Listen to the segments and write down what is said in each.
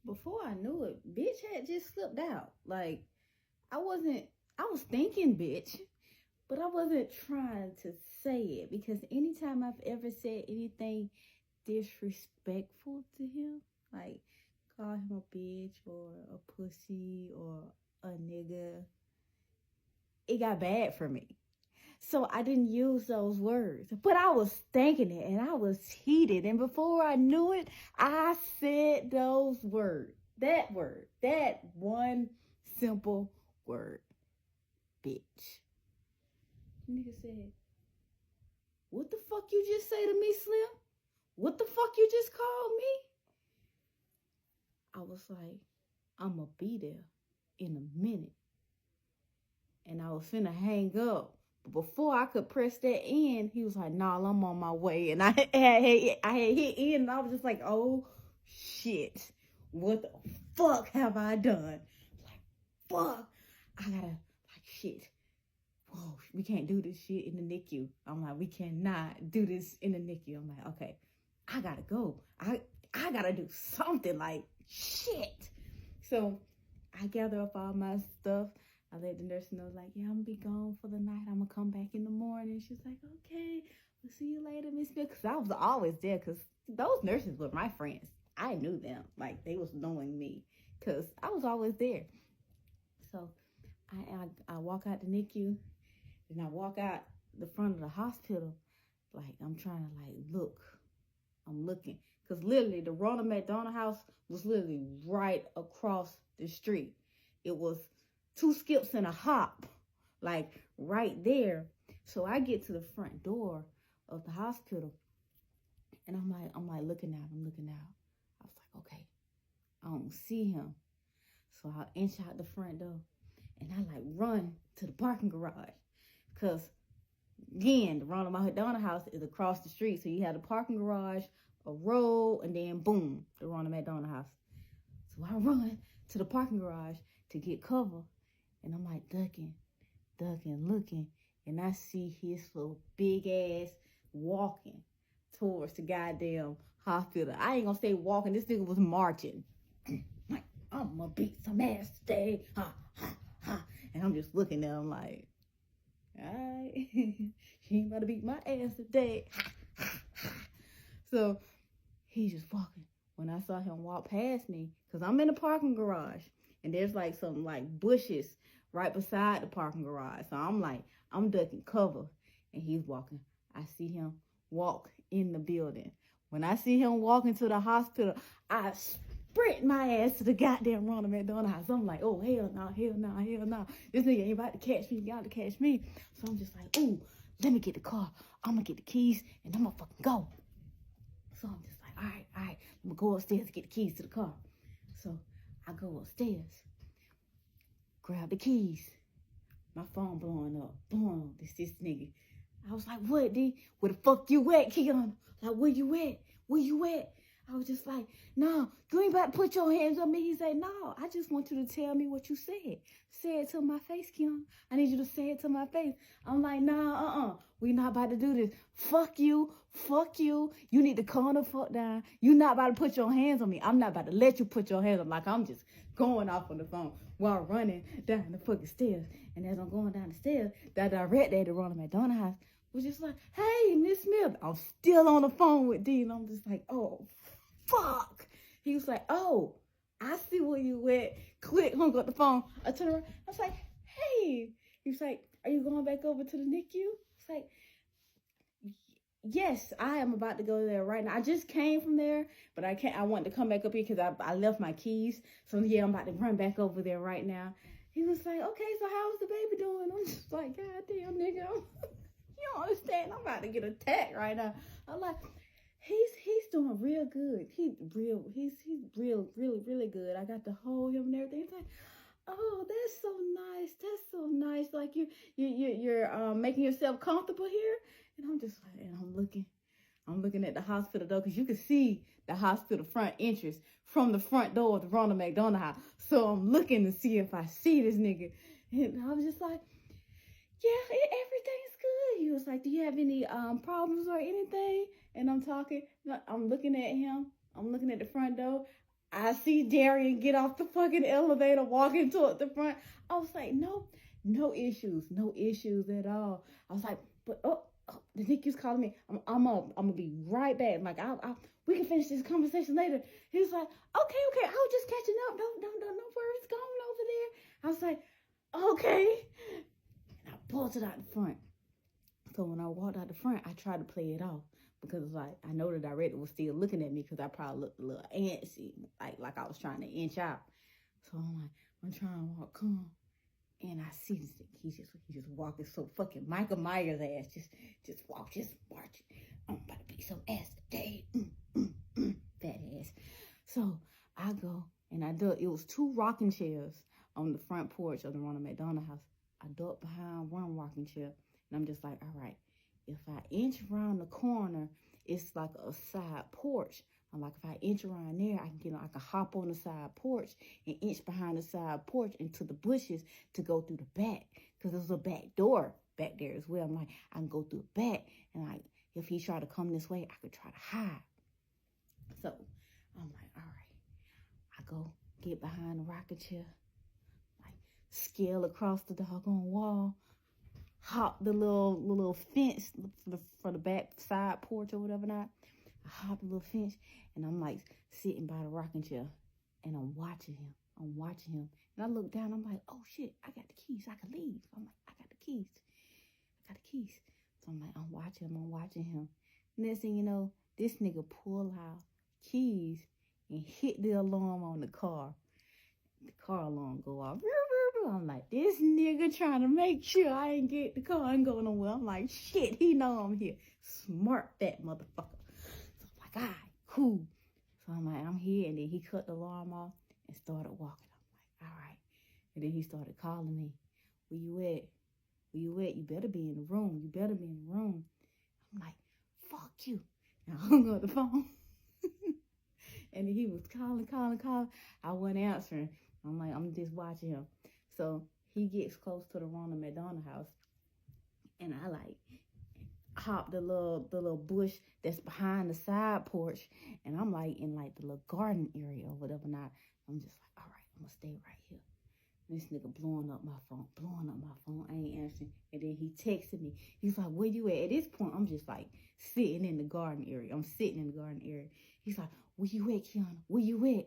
before I knew it, bitch had just slipped out. Like, I was thinking bitch, but I wasn't trying to say it because anytime I've ever said anything disrespectful to him, like call him a bitch or a pussy or a nigga, it got bad for me. So I didn't use those words, but I was thinking it and I was heated. And before I knew it, I said those words. That word, that one simple word, bitch. Nigga said, what the fuck you just say to me, Slim? What the fuck you just called me? I was like, I'ma be there in a minute. And I was finna hang up. But before I could press that end, he was like, nah, I'm on my way. And I had hit end and I was just like, oh shit. What the fuck have I done? Like, fuck. I gotta, like, shit. Whoa, we can't do this shit in the NICU. I'm like, we cannot do this in the NICU. I'm like, okay, I gotta go. I gotta do something, like, shit. So I gather up all my stuff. I let the nurse know, like, yeah, I'm gonna be gone for the night. I'm gonna come back in the morning. She's like, okay, we'll see you later, Miss Bill. Because I was always there because those nurses were my friends. I knew them. Like, they was knowing me because I was always there. So I walk out the NICU and I walk out the front of the hospital. Like, I'm trying to, like, look. I'm looking. Because literally, the Ronald McDonald House was literally right across the street. It was 2 skips and a hop, like right there. So I get to the front door of the hospital and I'm like looking out. I was like, okay, I don't see him. So I inch out the front door and I like run to the parking garage. Cause again, the Ronald McDonald House is across the street. So you have the parking garage, a road, and then boom, the Ronald McDonald House. So I run to the parking garage to get cover. And I'm like ducking, looking. And I see his little big ass walking towards the goddamn hospital. I ain't gonna say walking. This nigga was marching. Like, I'm gonna beat some ass today. Ha, ha, ha. And I'm just looking at him like, all right, she ain't about to beat my ass today. So he's just walking. When I saw him walk past me, because I'm in the parking garage, and there's like some like bushes right beside the parking garage. So I'm ducking cover, and he's walking. I see him walk in the building. When I see him walk into the hospital, I sprint my ass to the goddamn Ronald McDonald House. I'm like, oh, hell no, hell no, hell no. This nigga ain't about to catch me. Y'all to catch me. So I'm just like, ooh, let me get the car. I'm going to get the keys, and I'm going to fucking go. So I'm just like, all right, I'm going to go upstairs and get the keys to the car. So I go upstairs, grab the keys. My phone blowing up. Boom, this nigga. I was like, what, D? Where the fuck you at, Keon? Like, where you at? Where you at? I was just like, no, you ain't about to put your hands on me. He said, no, I just want you to tell me what you said. Say it to my face, Keon. I need you to say it to my face. I'm like, nah, we not about to do this. Fuck you. You need to calm the fuck down. You not about to put your hands on me. I'm not about to let you put your hands on me. Like, I'm just going off on the phone while running down the fucking stairs. And as I'm going down the stairs, that direct at the Ronald McDonald House was just like, hey, Miss Smith. I'm still on the phone with D. And I'm just like, oh, fuck. He was like, oh, I see where you at. Click, hung up the phone. I turned around. I was like, hey. He was like, are you going back over to the NICU? It's like, yes, I am about to go there right now. I just came from there, but I wanted to come back up here because I left my keys. So yeah, I'm about to run back over there right now. He was like, okay, so how's the baby doing? I'm just like, God damn, nigga. You don't understand. I'm about to get attacked right now. I'm like, he's doing real good. He's really good. I got to hold him and everything. He's like, oh, that's so nice. That's so nice. Like you're making yourself comfortable here. And I'm just like, and I'm looking at the hospital though, because you can see the hospital front entrance from the front door of the Ronald McDonald House. So I'm looking to see if I see this nigga. And I was just like, yeah, everything's good. He was like, do you have any problems or anything? And I'm looking at him. I'm looking at the front door. I see Darian get off the fucking elevator, walking toward the front. I was like, no issues at all. I was like, but the NICU's calling me. I'm gonna be right back. Like, we can finish this conversation later. He was like, okay, I was just catching up. No worries, go on over there. I was like, okay. And I pulled it out the front. So when I walked out the front, I tried to play it off because like I know the director was still looking at me because I probably looked a little antsy, like I was trying to inch out. So I'm trying to walk calm, and I see this thing. He's just walking so fucking Michael Myers ass, just marching. I'm about to be some ass today, fat ass. So I go and I duck. It was 2 rocking chairs on the front porch of the Ronald McDonald House. I ducked behind one rocking chair. And I'm just like, all right, if I inch around the corner, it's like a side porch. I'm like, if I inch around there, I can hop on the side porch and inch behind the side porch into the bushes to go through the back. Because there's a back door back there as well. I'm like, I can go through the back. And like, if he tried to come this way, I could try to hide. So I'm like, all right. I go get behind the rocking chair, like scale across the doggone wall, hop the little fence for the back side porch or whatever not. I hop the little fence and I'm like sitting by the rocking chair and I'm watching him. And I look down, I'm like, oh shit, I got the keys. I can leave. I'm like, I got the keys. So I'm like, I'm watching him. Next thing you know, this nigga pull out keys and hit the alarm on the car. The car alarm go off. I'm like, this nigga trying to make sure I ain't get the car and go nowhere. I'm like, shit, he know I'm here. Smart fat motherfucker. So I'm like, all right, cool. So I'm like, I'm here. And then he cut the alarm off and started walking. I'm like, all right. And then he started calling me. Where you at? You better be in the room. I'm like, fuck you. And I hung up the phone. And then he was calling. I wasn't answering. I'm like, I'm just watching him. So he gets close to the Ronald McDonald House, and I like hop the little bush that's behind the side porch, and I'm like in like the little garden area or whatever. Not, I'm just like, all right, I'm gonna stay right here. And this nigga blowing up my phone. I ain't answering. And then he texted me. He's like, where you at? At this point, I'm just like sitting in the garden area. He's like, where you at, Kiana? Where you at?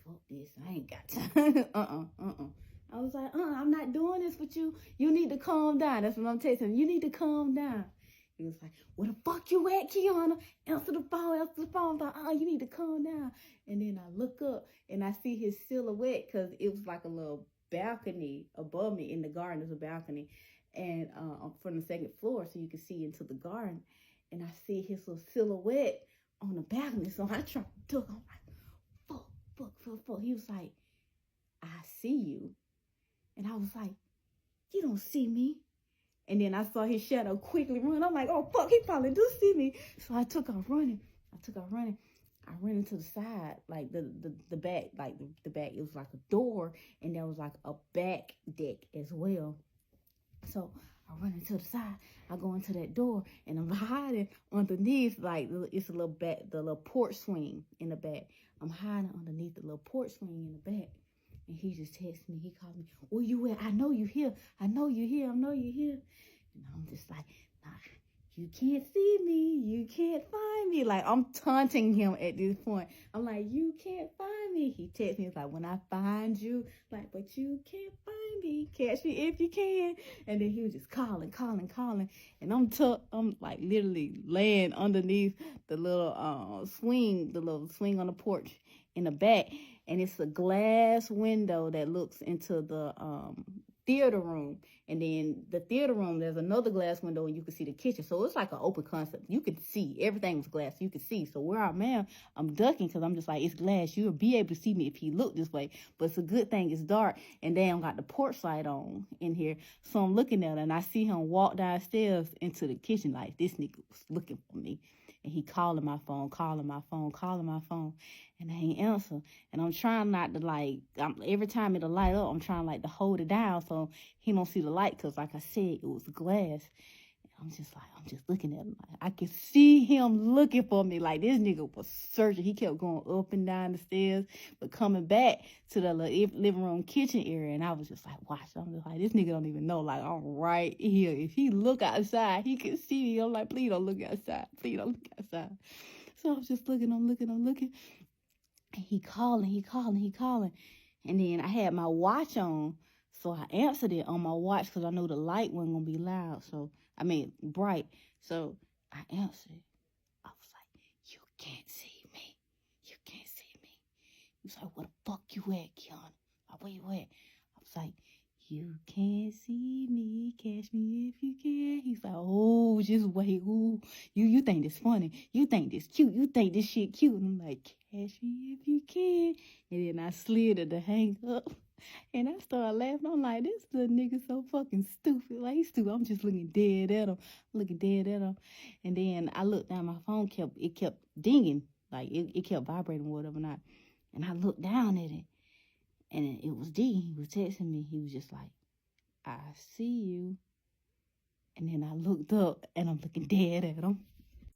Fuck this, I ain't got time. I was like, I'm not doing this with you. You need to calm down. That's what I'm texting him. You need to calm down. He was like, where the fuck you at, Kiana? Answer the phone. I'm like, you need to calm down. And then I look up and I see his silhouette because it was like a little balcony above me in the garden. There's a balcony and from the second floor so you can see into the garden. And I see his little silhouette on the balcony. So I tried to talk. I'm like, fuck. He was like, I see you. And I was like, you don't see me. And then I saw his shadow quickly run. I'm like, oh, fuck, he probably do see me. So I took off running. I ran into the side, like the back, the back. It was like a door, and there was like a back deck as well. So I run into the side. I go into that door, and I'm hiding underneath, like, it's a little back, the little porch swing in the back. I'm hiding underneath the little porch swing in the back. And he just texted me. He called me, where you at? I know you here. And I'm just like, nah, you can't see me. You can't find me. Like, I'm taunting him at this point. I'm like, you can't find me. He texts me, he's like, when I find you, like, but you can't find me. Catch me if you can. And then he was just calling. And I'm like literally laying underneath the little swing on the porch in the back. And it's a glass window that looks into the theater room. And then the theater room, there's another glass window and you can see the kitchen. So it's like an open concept. You can see. Everything was glass. You can see. So where I'm at, I'm ducking because I'm just like, it's glass. You'll be able to see me if he looked this way. But it's a good thing it's dark. And then I got the porch light on in here. So I'm looking at it and I see him walk downstairs into the kitchen like this nigga was looking for me. And he calling my phone. And I ain't answer. And I'm trying not to like, every time it'll light up, I'm trying like to hold it down so he don't see the light. Cause like I said, it was glass. And I'm just looking at him. Like, I could see him looking for me. Like, this nigga was searching. He kept going up and down the stairs, but coming back to the living room kitchen area. And I was just like, watch. I'm just like, this nigga don't even know. Like, I'm right here. If he look outside, he can see me. I'm like, please don't look outside. Please don't look outside. So I'm just looking. I'm looking. And he calling. And then I had my watch on. So I answered it on my watch because I know the light wasn't going to be loud. Bright. So I answered. I was like, you can't see me. You can't see me. He was like, where the fuck you at, Kiana? Like, where you at? I was like, you can't see me. Catch me if you can. He's like, oh, just wait. Ooh, you think this funny. You think this cute. You think this shit cute. And I'm like, catch me if you can. And then I slid it to hang up. And I started laughing. I'm like, this little nigga so fucking stupid. Like, he's stupid. I'm just looking dead at him. And then I looked down, my phone kept dinging. Like, it kept vibrating or whatever not. And I looked down at it. And it was D. He was texting me. He was just like, I see you. And then I looked up and I'm looking dead at him.